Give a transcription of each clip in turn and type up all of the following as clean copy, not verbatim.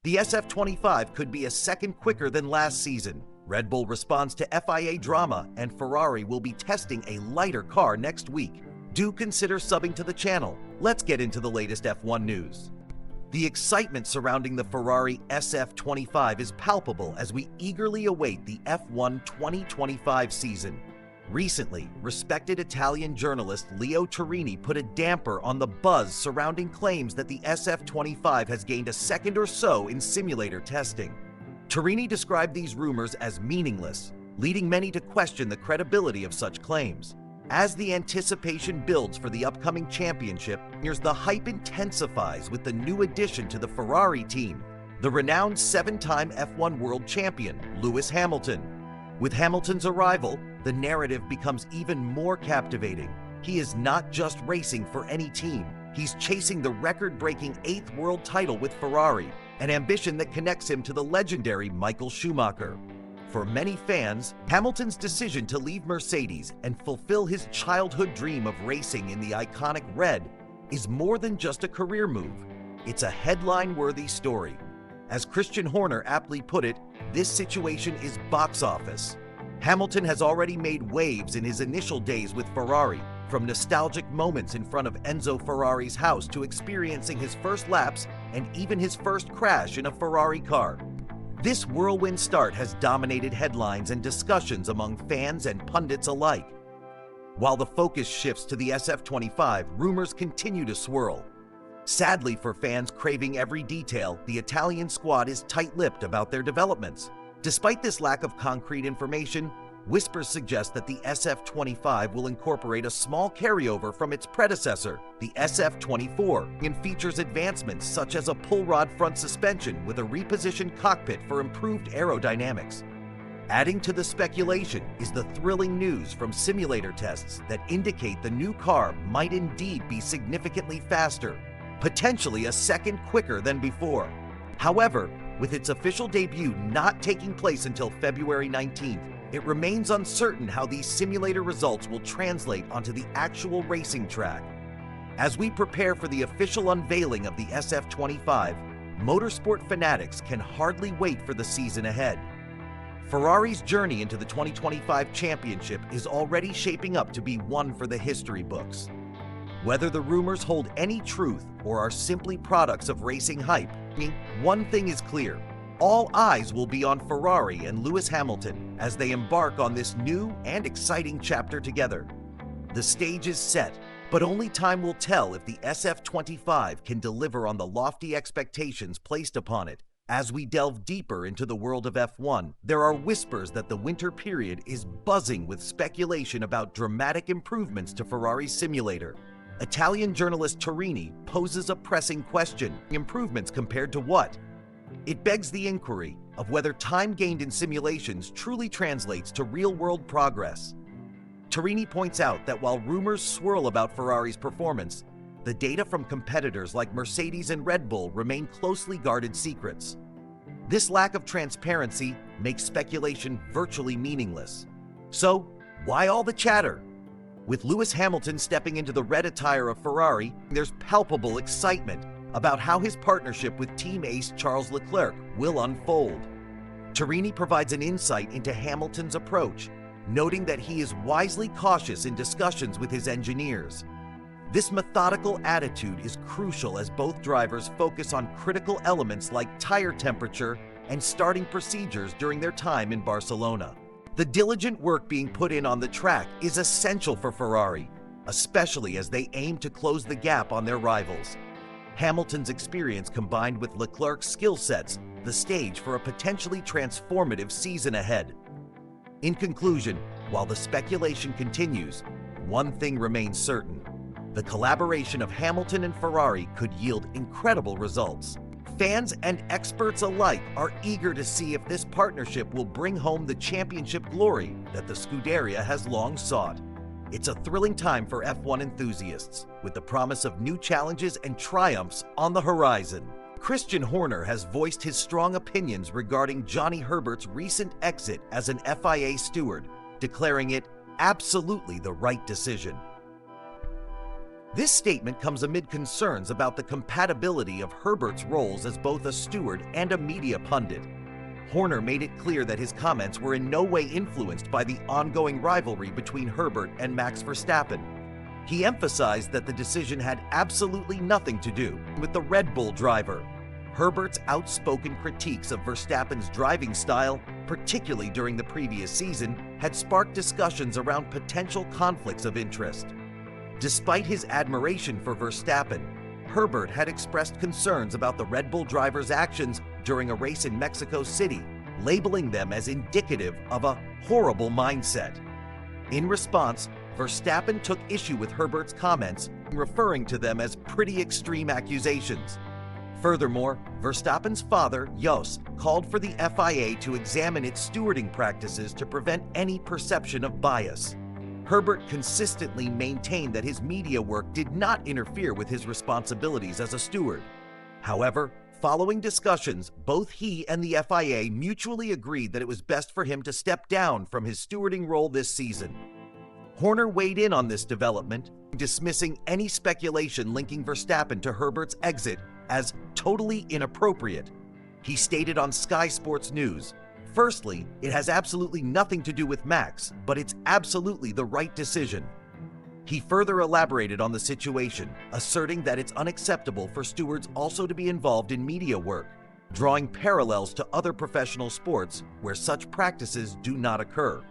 The SF25 could be a second quicker than last season. Red Bull responds to FIA drama, and Ferrari will be testing a lighter car next week. Do consider subbing to the channel. Let's get into the latest F1 news. The excitement surrounding the Ferrari SF25 is palpable as we eagerly await the F1 2025 season. Recently, respected Italian journalist Leo Turini put a damper on the buzz surrounding claims that the SF25 has gained a second or so in simulator testing. Turini described these rumors as meaningless, leading many to question the credibility of such claims. As the anticipation builds for the upcoming championship, the hype intensifies with the new addition to the Ferrari team, the renowned 7-time F1 world champion, Lewis Hamilton. With Hamilton's arrival, the narrative becomes even more captivating. He is not just racing for any team, he's chasing the record-breaking 8th world title with Ferrari, an ambition that connects him to the legendary Michael Schumacher. For many fans, Hamilton's decision to leave Mercedes and fulfill his childhood dream of racing in the iconic red is more than just a career move. It's a headline-worthy story. As Christian Horner aptly put it, this situation is box office. Hamilton has already made waves in his initial days with Ferrari, from nostalgic moments in front of Enzo Ferrari's house to experiencing his first laps and even his first crash in a Ferrari car. This whirlwind start has dominated headlines and discussions among fans and pundits alike. While the focus shifts to the SF25, rumors continue to swirl. Sadly for fans craving every detail, the Italian squad is tight-lipped about their developments. Despite this lack of concrete information, whispers suggest that the SF25 will incorporate a small carryover from its predecessor, the SF24, and features advancements such as a pull-rod front suspension with a repositioned cockpit for improved aerodynamics. Adding to the speculation is the thrilling news from simulator tests that indicate the new car might indeed be significantly faster, potentially a second quicker than before. However, with its official debut not taking place until February 19th, it remains uncertain how these simulator results will translate onto the actual racing track. As we prepare for the official unveiling of the SF25, motorsport fanatics can hardly wait for the season ahead. Ferrari's journey into the 2025 championship is already shaping up to be one for the history books. Whether the rumors hold any truth or are simply products of racing hype, one thing is clear. All eyes will be on Ferrari and Lewis Hamilton as they embark on this new and exciting chapter together. The stage is set, but only time will tell if the SF25 can deliver on the lofty expectations placed upon it. As we delve deeper into the world of F1, there are whispers that the winter period is buzzing with speculation about dramatic improvements to Ferrari's simulator. Italian journalist Turini poses a pressing question: improvements compared to what? It begs the inquiry of whether time gained in simulations truly translates to real-world progress. Turini points out that while rumors swirl about Ferrari's performance, the data from competitors like Mercedes and Red Bull remain closely guarded secrets. This lack of transparency makes speculation virtually meaningless. So, why all the chatter? With Lewis Hamilton stepping into the red attire of Ferrari, there's palpable excitement about how his partnership with team ace Charles Leclerc will unfold. Turini provides an insight into Hamilton's approach, noting that he is wisely cautious in discussions with his engineers. This methodical attitude is crucial as both drivers focus on critical elements like tire temperature and starting procedures during their time in Barcelona. The diligent work being put in on the track is essential for Ferrari, especially as they aim to close the gap on their rivals. Hamilton's experience combined with Leclerc's skill sets the stage for a potentially transformative season ahead. In conclusion, while the speculation continues, one thing remains certain: the collaboration of Hamilton and Ferrari could yield incredible results. Fans and experts alike are eager to see if this partnership will bring home the championship glory that the Scuderia has long sought. It's a thrilling time for F1 enthusiasts, with the promise of new challenges and triumphs on the horizon. Christian Horner has voiced his strong opinions regarding Johnny Herbert's recent exit as an FIA steward, declaring it absolutely the right decision. This statement comes amid concerns about the compatibility of Herbert's roles as both a steward and a media pundit. Horner made it clear that his comments were in no way influenced by the ongoing rivalry between Herbert and Max Verstappen. He emphasized that the decision had absolutely nothing to do with the Red Bull driver. Herbert's outspoken critiques of Verstappen's driving style, particularly during the previous season, had sparked discussions around potential conflicts of interest. Despite his admiration for Verstappen, Herbert had expressed concerns about the Red Bull driver's actions during a race in Mexico City, labeling them as indicative of a horrible mindset. In response, Verstappen took issue with Herbert's comments, referring to them as pretty extreme accusations. Furthermore, Verstappen's father, Jos, called for the FIA to examine its stewarding practices to prevent any perception of bias. Herbert consistently maintained that his media work did not interfere with his responsibilities as a steward. However, following discussions, both he and the FIA mutually agreed that it was best for him to step down from his stewarding role this season. Horner weighed in on this development, dismissing any speculation linking Verstappen to Herbert's exit as totally inappropriate. He stated on Sky Sports News, "Firstly, it has absolutely nothing to do with Max, but it's absolutely the right decision." He further elaborated on the situation, asserting that it's unacceptable for stewards also to be involved in media work, drawing parallels to other professional sports where such practices do not occur.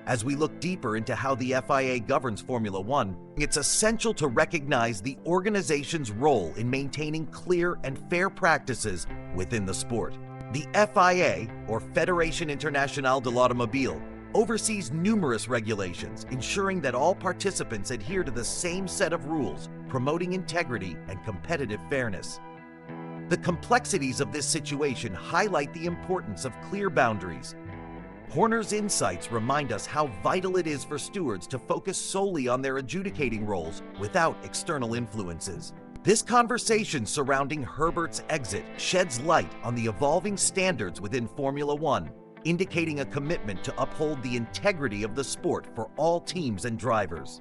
As we look deeper into how the FIA governs Formula One, it's essential to recognize the organization's role in maintaining clear and fair practices within the sport. The FIA, or Fédération Internationale de l'Automobile, oversees numerous regulations, ensuring that all participants adhere to the same set of rules, promoting integrity and competitive fairness. The complexities of this situation highlight the importance of clear boundaries. Horner's insights remind us how vital it is for stewards to focus solely on their adjudicating roles without external influences. This conversation surrounding Herbert's exit sheds light on the evolving standards within Formula One, indicating a commitment to uphold the integrity of the sport for all teams and drivers.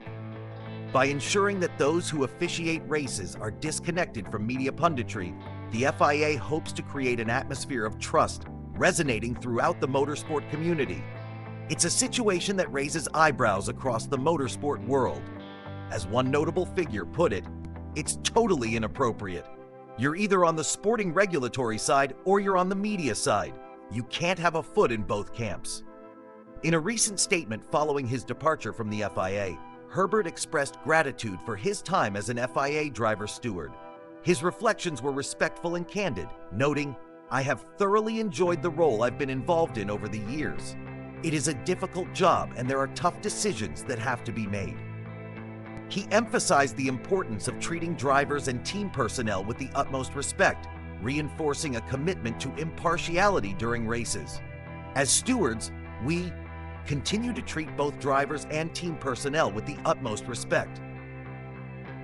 By ensuring that those who officiate races are disconnected from media punditry, the FIA hopes to create an atmosphere of trust resonating throughout the motorsport community. It's a situation that raises eyebrows across the motorsport world. As one notable figure put it, "It's totally inappropriate. You're either on the sporting regulatory side or you're on the media side. You can't have a foot in both camps." In a recent statement following his departure from the FIA, Herbert expressed gratitude for his time as an FIA driver steward. His reflections were respectful and candid, noting, "I have thoroughly enjoyed the role I've been involved in over the years. It is a difficult job and there are tough decisions that have to be made." He emphasized the importance of treating drivers and team personnel with the utmost respect, reinforcing a commitment to impartiality during races. As stewards, we continue to treat both drivers and team personnel with the utmost respect.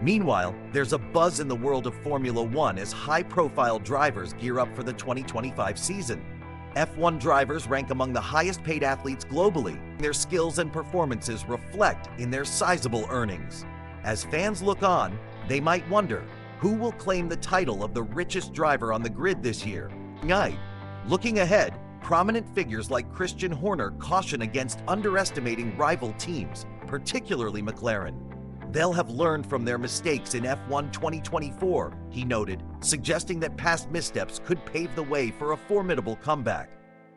Meanwhile, there's a buzz in the world of Formula One as high-profile drivers gear up for the 2025 season. F1 drivers rank among the highest-paid athletes globally. Their skills and performances reflect in their sizable earnings. As fans look on, they might wonder, who will claim the title of the richest driver on the grid this year? Looking ahead, prominent figures like Christian Horner caution against underestimating rival teams, particularly McLaren. They'll have learned from their mistakes in F1 2024, he noted, suggesting that past missteps could pave the way for a formidable comeback.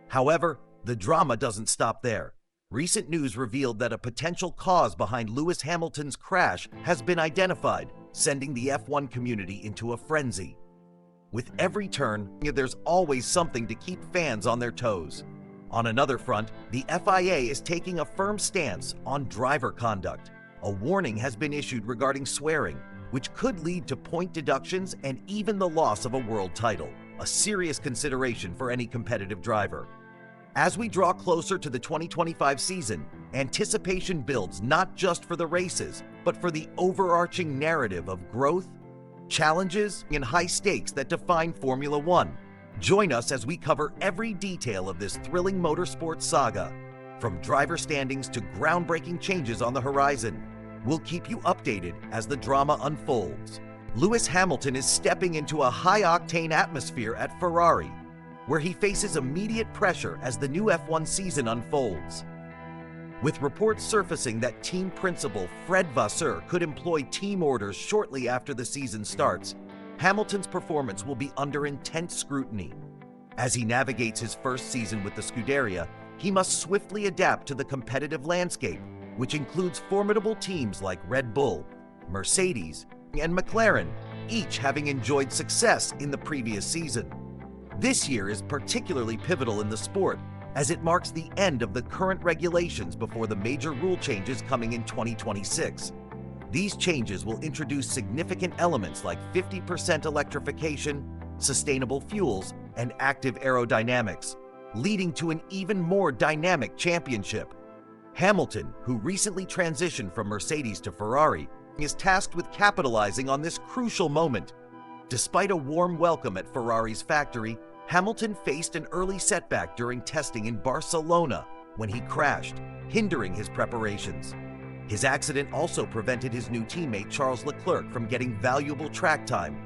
However, the drama doesn't stop there. Recent news revealed that a potential cause behind Lewis Hamilton's crash has been identified, sending the F1 community into a frenzy. With every turn, there's always something to keep fans on their toes. On another front, the FIA is taking a firm stance on driver conduct. A warning has been issued regarding swearing, which could lead to point deductions and even the loss of a world title, a serious consideration for any competitive driver. As we draw closer to the 2025 season, anticipation builds not just for the races, but for the overarching narrative of growth, challenges, and high stakes that define Formula One. Join us as we cover every detail of this thrilling motorsport saga, from driver standings to groundbreaking changes on the horizon. We'll keep you updated as the drama unfolds. Lewis Hamilton is stepping into a high-octane atmosphere at Ferrari, where he faces immediate pressure as the new F1 season unfolds. With reports surfacing that team principal Fred Vasseur could employ team orders shortly after the season starts, Hamilton's performance will be under intense scrutiny. As he navigates his first season with the Scuderia, he must swiftly adapt to the competitive landscape, which includes formidable teams like Red Bull, Mercedes, and McLaren, each having enjoyed success in the previous season. This year is particularly pivotal in the sport, as it marks the end of the current regulations before the major rule changes coming in 2026. These changes will introduce significant elements like 50% electrification, sustainable fuels, and active aerodynamics, leading to an even more dynamic championship. Hamilton, who recently transitioned from Mercedes to Ferrari, is tasked with capitalizing on this crucial moment. Despite a warm welcome at Ferrari's factory, Hamilton faced an early setback during testing in Barcelona when he crashed, hindering his preparations. His accident also prevented his new teammate Charles Leclerc from getting valuable track time,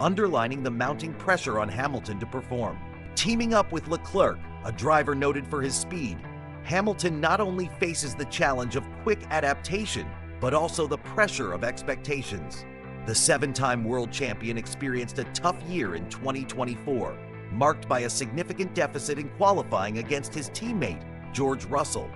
underlining the mounting pressure on Hamilton to perform. Teaming up with Leclerc, a driver noted for his speed, Hamilton not only faces the challenge of quick adaptation, but also the pressure of expectations. The seven-time world champion experienced a tough year in 2024, marked by a significant deficit in qualifying against his teammate, George Russell.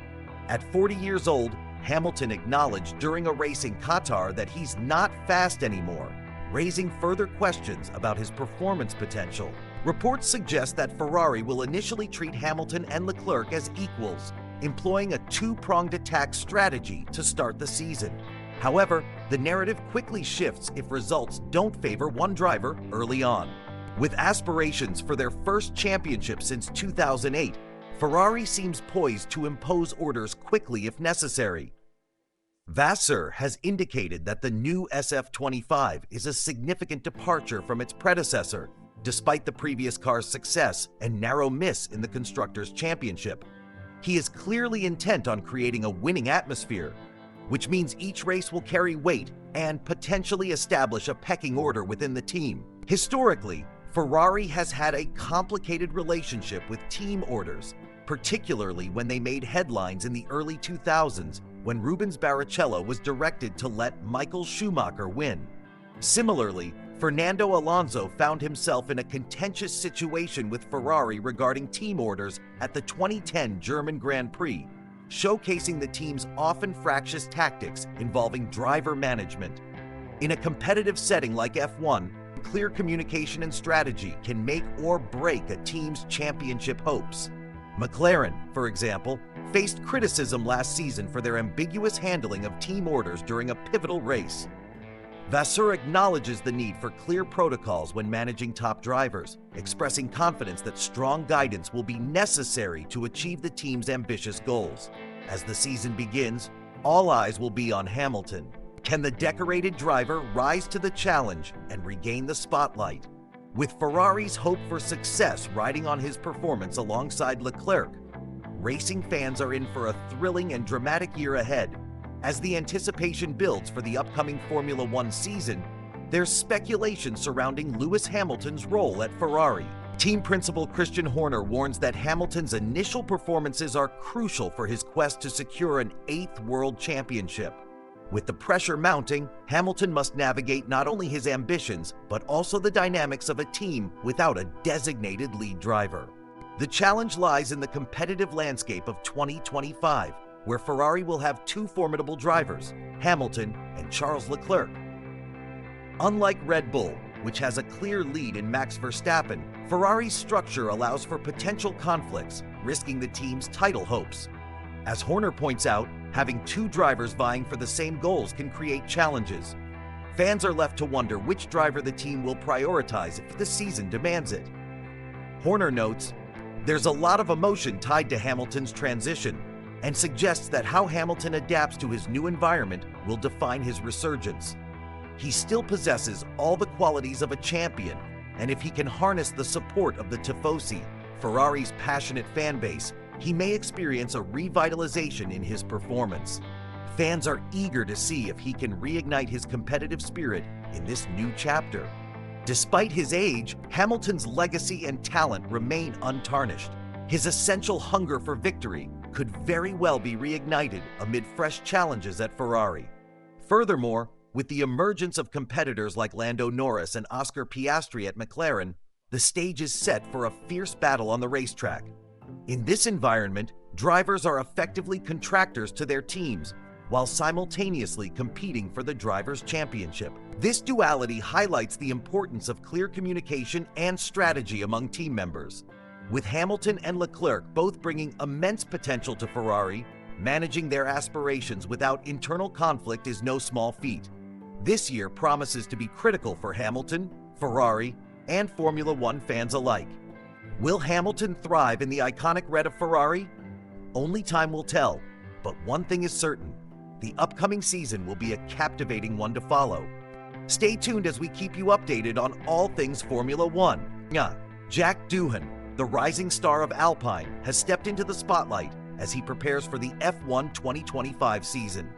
At 40 years old, Hamilton acknowledged during a race in Qatar that he's not fast anymore, raising further questions about his performance potential. Reports suggest that Ferrari will initially treat Hamilton and Leclerc as equals, employing a two-pronged attack strategy to start the season. However, the narrative quickly shifts if results don't favor one driver early on. With aspirations for their first championship since 2008, Ferrari seems poised to impose orders quickly if necessary. Vasseur has indicated that the new SF25 is a significant departure from its predecessor, despite the previous car's success and narrow miss in the Constructors' Championship. He is clearly intent on creating a winning atmosphere, which means each race will carry weight and potentially establish a pecking order within the team. Historically, Ferrari has had a complicated relationship with team orders, particularly when they made headlines in the early 2000s when Rubens Barrichello was directed to let Michael Schumacher win. Similarly, Fernando Alonso found himself in a contentious situation with Ferrari regarding team orders at the 2010 German Grand Prix, showcasing the team's often fractious tactics involving driver management. In a competitive setting like F1, clear communication and strategy can make or break a team's championship hopes. McLaren, for example, faced criticism last season for their ambiguous handling of team orders during a pivotal race. Vasseur acknowledges the need for clear protocols when managing top drivers, expressing confidence that strong guidance will be necessary to achieve the team's ambitious goals. As the season begins, all eyes will be on Hamilton. Can the decorated driver rise to the challenge and regain the spotlight? With Ferrari's hope for success riding on his performance alongside Leclerc, racing fans are in for a thrilling and dramatic year ahead. As the anticipation builds for the upcoming Formula One season, there's speculation surrounding Lewis Hamilton's role at Ferrari. Team principal Christian Horner warns that Hamilton's initial performances are crucial for his quest to secure an 8th world championship. With the pressure mounting, Hamilton must navigate not only his ambitions, but also the dynamics of a team without a designated lead driver. The challenge lies in the competitive landscape of 2025, where Ferrari will have two formidable drivers, Hamilton and Charles Leclerc. Unlike Red Bull, which has a clear lead in Max Verstappen, Ferrari's structure allows for potential conflicts, risking the team's title hopes. As Horner points out, having two drivers vying for the same goals can create challenges. Fans are left to wonder which driver the team will prioritize if the season demands it. Horner notes, "There's a lot of emotion tied to Hamilton's transition," and suggests that how Hamilton adapts to his new environment will define his resurgence. He still possesses all the qualities of a champion, and if he can harness the support of the Tifosi, Ferrari's passionate fan base, he may experience a revitalization in his performance. Fans are eager to see if he can reignite his competitive spirit in this new chapter. Despite his age, Hamilton's legacy and talent remain untarnished. His essential hunger for victory could very well be reignited amid fresh challenges at Ferrari. Furthermore, with the emergence of competitors like Lando Norris and Oscar Piastri at McLaren, the stage is set for a fierce battle on the racetrack. In this environment, drivers are effectively contractors to their teams, while simultaneously competing for the Drivers' Championship. This duality highlights the importance of clear communication and strategy among team members. With Hamilton and Leclerc both bringing immense potential to Ferrari, managing their aspirations without internal conflict is no small feat. This year promises to be critical for Hamilton, Ferrari, and Formula One fans alike. Will Hamilton thrive in the iconic red of Ferrari? Only time will tell, but one thing is certain: the upcoming season will be a captivating one to follow. Stay tuned as we keep you updated on all things Formula One. Jack Doohan, the rising star of Alpine, has stepped into the spotlight as he prepares for the F1 2025 season.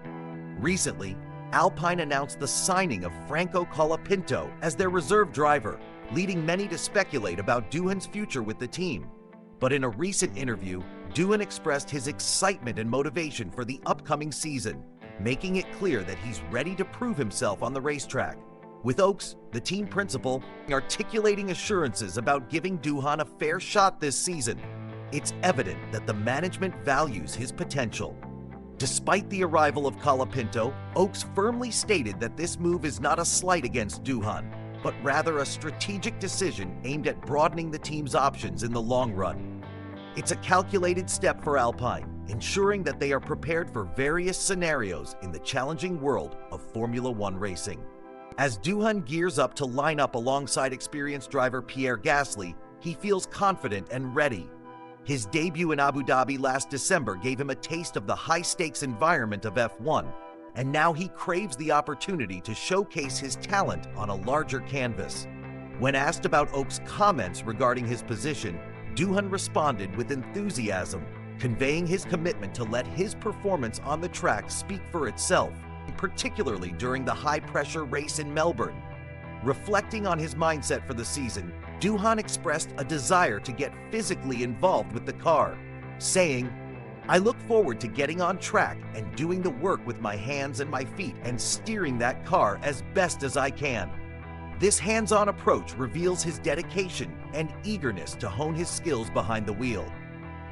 Recently, Alpine announced the signing of Franco Colapinto as their reserve driver, leading many to speculate about Doohan's future with the team. But in a recent interview, Doohan expressed his excitement and motivation for the upcoming season, making it clear that he's ready to prove himself on the racetrack. With Oaks, the team principal, articulating assurances about giving Doohan a fair shot this season, it's evident that the management values his potential. Despite the arrival of Colapinto, Oaks firmly stated that this move is not a slight against Doohan, but rather a strategic decision aimed at broadening the team's options in the long run. It's a calculated step for Alpine, ensuring that they are prepared for various scenarios in the challenging world of Formula One racing. As Doohan gears up to line up alongside experienced driver Pierre Gasly, he feels confident and ready. His debut in Abu Dhabi last December gave him a taste of the high-stakes environment of F1, and now he craves the opportunity to showcase his talent on a larger canvas. When asked about Oaks' comments regarding his position, Doohan responded with enthusiasm, conveying his commitment to let his performance on the track speak for itself, particularly during the high-pressure race in Melbourne. Reflecting on his mindset for the season, Doohan expressed a desire to get physically involved with the car, saying, "I look forward to getting on track and doing the work with my hands and my feet and steering that car as best as I can." This hands-on approach reveals his dedication and eagerness to hone his skills behind the wheel.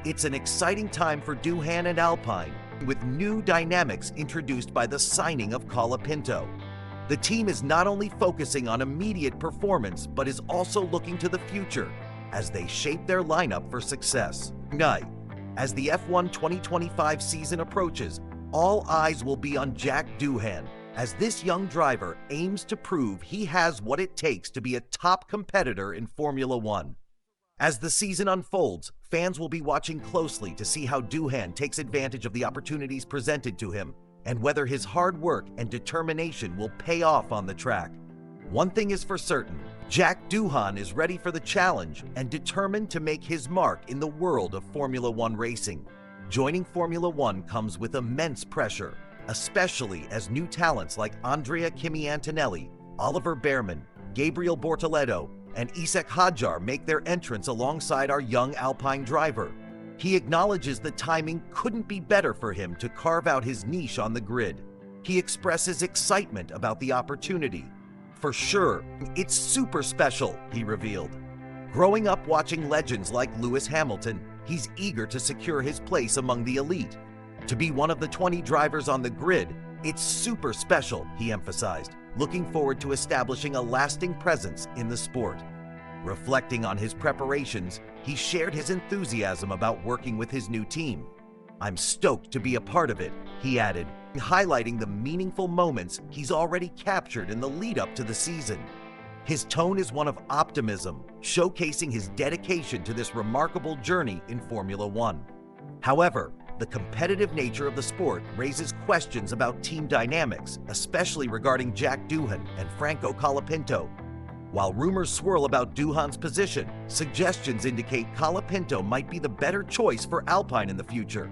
It's an exciting time for Doohan and Alpine, with new dynamics introduced by the signing of Colapinto. The team is not only focusing on immediate performance, but is also looking to the future as they shape their lineup for success. As the F1 2025 season approaches, all eyes will be on Jack Doohan, as this young driver aims to prove he has what it takes to be a top competitor in Formula One. As the season unfolds, fans will be watching closely to see how Doohan takes advantage of the opportunities presented to him, and whether his hard work and determination will pay off on the track. One thing is for certain: Jack Doohan is ready for the challenge and determined to make his mark in the world of Formula One racing. Joining Formula One comes with immense pressure, especially as new talents like Andrea Kimi Antonelli, Oliver Behrman, Gabriel Bortoleto, and Isak Hadjar make their entrance alongside our young Alpine driver. He acknowledges the timing couldn't be better for him to carve out his niche on the grid. He expresses excitement about the opportunity. "For sure, it's super special," he revealed. Growing up watching legends like Lewis Hamilton, he's eager to secure his place among the elite. To be one of the 20 drivers on the grid, it's super special, he emphasized, looking forward to establishing a lasting presence in the sport. Reflecting on his preparations, he shared his enthusiasm about working with his new team. "I'm stoked to be a part of it," he added, highlighting the meaningful moments he's already captured in the lead-up to the season. His tone is one of optimism, showcasing his dedication to this remarkable journey in Formula One. However, the competitive nature of the sport raises questions about team dynamics, especially regarding Jack Doohan and Franco Colapinto. While rumors swirl about Doohan's position, suggestions indicate Colapinto might be the better choice for Alpine in the future.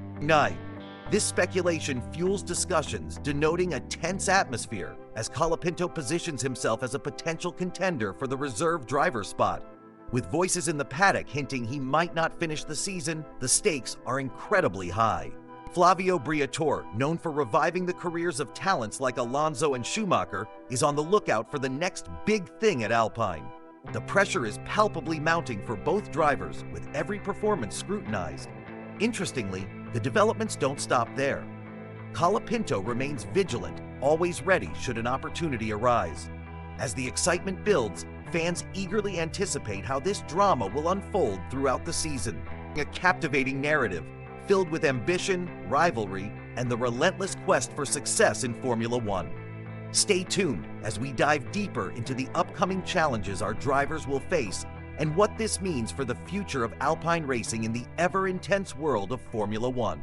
This speculation fuels discussions, denoting a tense atmosphere as Colapinto positions himself as a potential contender for the reserve driver spot. With voices in the paddock hinting he might not finish the season, the stakes are incredibly high. Flavio Briatore, known for reviving the careers of talents like Alonso and Schumacher, is on the lookout for the next big thing at Alpine. The pressure is palpably mounting for both drivers, with every performance scrutinized. Interestingly, the developments don't stop there. Colapinto remains vigilant, always ready should an opportunity arise. As the excitement builds, fans eagerly anticipate how this drama will unfold throughout the season. A captivating narrative, filled with ambition, rivalry, and the relentless quest for success in Formula One. Stay tuned as we dive deeper into the upcoming challenges our drivers will face and what this means for the future of Alpine racing in the ever-intense world of Formula One.